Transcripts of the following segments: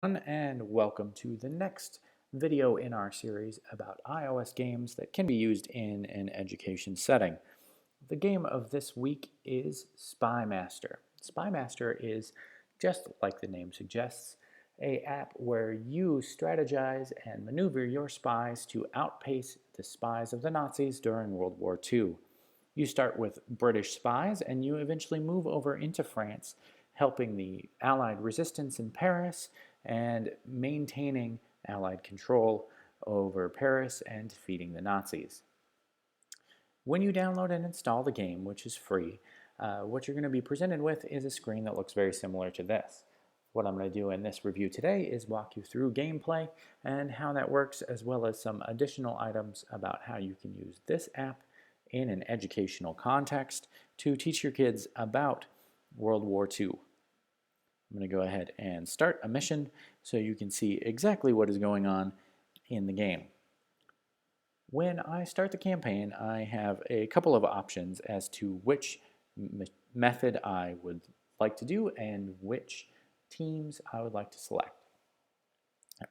And welcome to the next video in our series about iOS games that can be used in an education setting. The game of this week is Spymaster. Spymaster is, just like the name suggests, an app where you strategize and maneuver your spies to outpace the spies of the Nazis during World War II. You start with British spies and you eventually move over into France, helping the Allied resistance in Paris and maintaining Allied control over Paris and defeating the Nazis. When you download and install the game, which is free, what you're going to be presented with is a screen that looks very similar to this. What I'm going to do in this review today is walk you through gameplay and how that works, as well as some additional items about how you can use this app in an educational context to teach your kids about World War II. I'm going to go ahead and start a mission so you can see exactly what is going on in the game. When I start the campaign, I have a couple of options as to which method I would like to do and which teams I would like to select.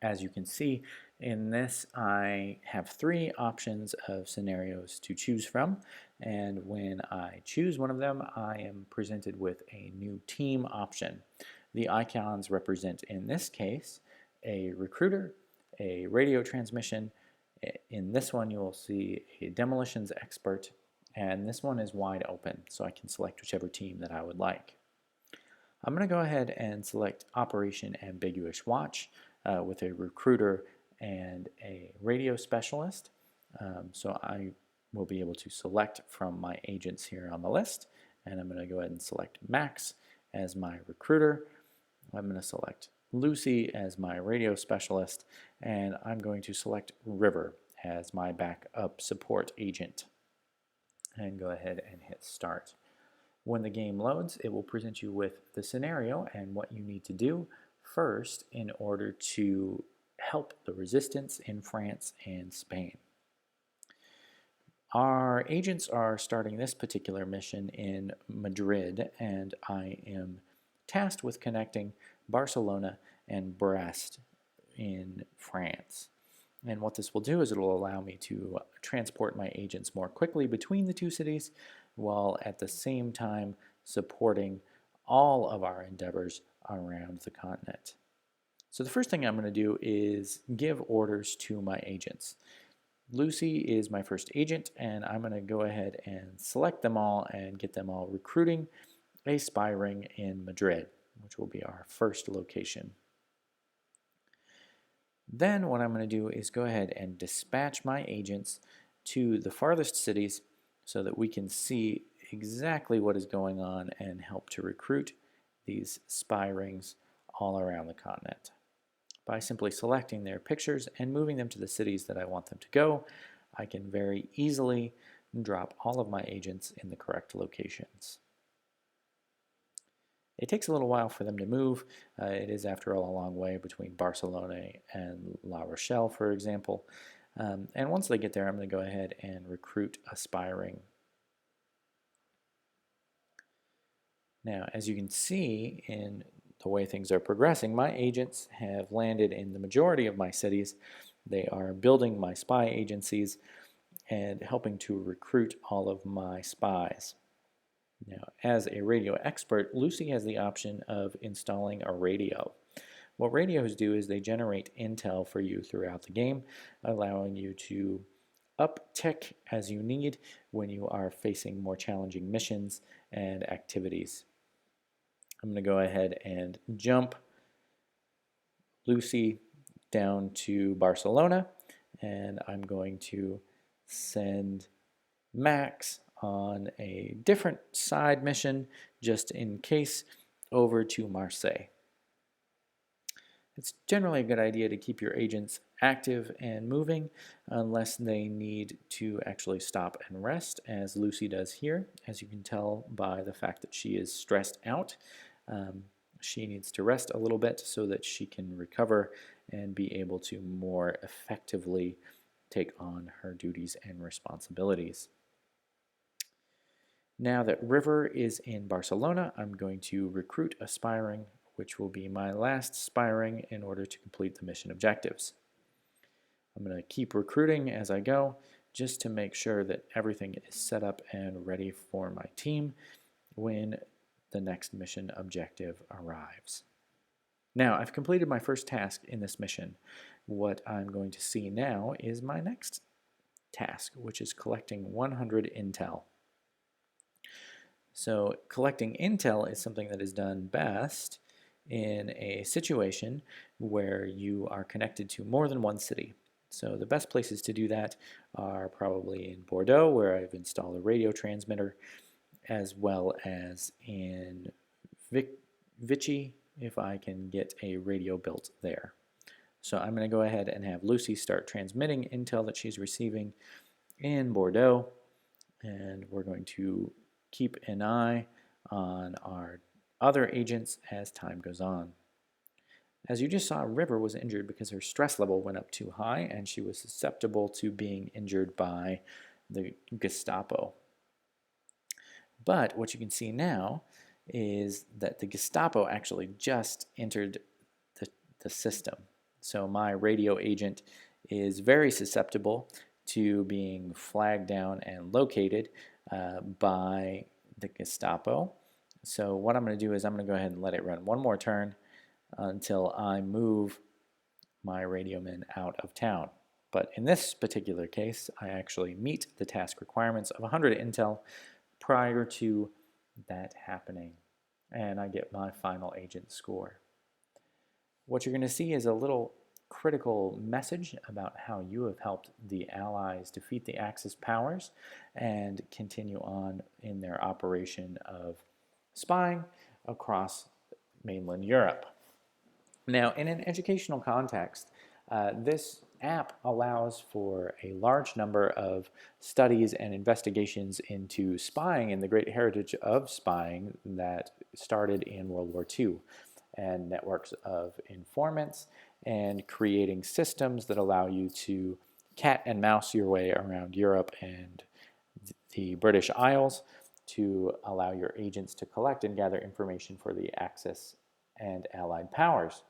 As you can see in this, I have three options of scenarios to choose from, and when I choose one of them, I am presented with a new team option. The icons represent, in this case, a recruiter, a radio transmission. In this one, you will see a demolitions expert, and this one is wide open, so I can select whichever team that I would like. I'm going to go ahead and select Operation Ambiguous Watch with a recruiter and a radio specialist. So I will be able to select from my agents here on the list, and I'm going to go ahead and select Max as my recruiter. I'm going to select Lucy as my radio specialist, and I'm going to select River as my backup support agent. And go ahead and hit start. When the game loads, it will present you with the scenario and what you need to do first in order to help the resistance in France and Spain. Our agents are starting this particular mission in Madrid, and I am tasked with connecting Barcelona and Brest in France. And what this will do is it will allow me to transport my agents more quickly between the two cities, while at the same time supporting all of our endeavors around the continent. So the first thing I'm going to do is give orders to my agents. Lucy is my first agent, and I'm going to go ahead and select them all and get them all recruiting a spy ring in Madrid, which will be our first location. Then what I'm going to do is go ahead and dispatch my agents to the farthest cities so that we can see exactly what is going on and help to recruit these spy rings all around the continent. By simply selecting their pictures and moving them to the cities that I want them to go, I can very easily drop all of my agents in the correct locations. It takes a little while for them to move. It is, after all, a long way between Barcelona and La Rochelle, for example. And once they get there, I'm going to go ahead and recruit a spy ring. Now, as you can see in the way things are progressing, my agents have landed in the majority of my cities. They are building my spy agencies and helping to recruit all of my spies. Now, as a radio expert, Lucy has the option of installing a radio. What radios do is they generate intel for you throughout the game, allowing you to uptick as you need when you are facing more challenging missions and activities. I'm going to go ahead and jump Lucy down to Barcelona, and I'm going to send Max on a different side mission, just in case, over to Marseille. It's generally a good idea to keep your agents active and moving unless they need to actually stop and rest, as Lucy does here, as you can tell by the fact that she is stressed out. She needs to rest a little bit so that she can recover and be able to more effectively take on her duties and responsibilities. Now that River is in Barcelona, I'm going to recruit a spy ring which will be my last spy ring in order to complete the mission objectives. I'm going to keep recruiting as I go, just to make sure that everything is set up and ready for my team when the next mission objective arrives. Now, I've completed my first task in this mission. What I'm going to see now is my next task, which is collecting 100 intel. So collecting intel is something that is done best in a situation where you are connected to more than one city. So the best places to do that are probably in Bordeaux, where I've installed a radio transmitter, as well as in Vichy, if I can get a radio built there. So I'm going to go ahead and have Lucy start transmitting intel that she's receiving in Bordeaux, and we're going to keep an eye on our other agents as time goes on. As you just saw, River was injured because her stress level went up too high and she was susceptible to being injured by the Gestapo. But what you can see now is that the Gestapo actually just entered the system. So my radio agent is very susceptible to being flagged down and located by the Gestapo. So what I'm going to do is I'm going to go ahead and let it run one more turn until I move my radio men out of town. But in this particular case, I actually meet the task requirements of 100 intel prior to that happening, and I get my final agent score. What you're going to see is a little critical message about how you have helped the Allies defeat the Axis powers and continue on in their operation of spying across mainland Europe. Now, in an educational context, this app allows for a large number of studies and investigations into spying and the great heritage of spying that started in World War II, and networks of informants and creating systems that allow you to cat and mouse your way around Europe and the British Isles to allow your agents to collect and gather information for the Axis and Allied powers.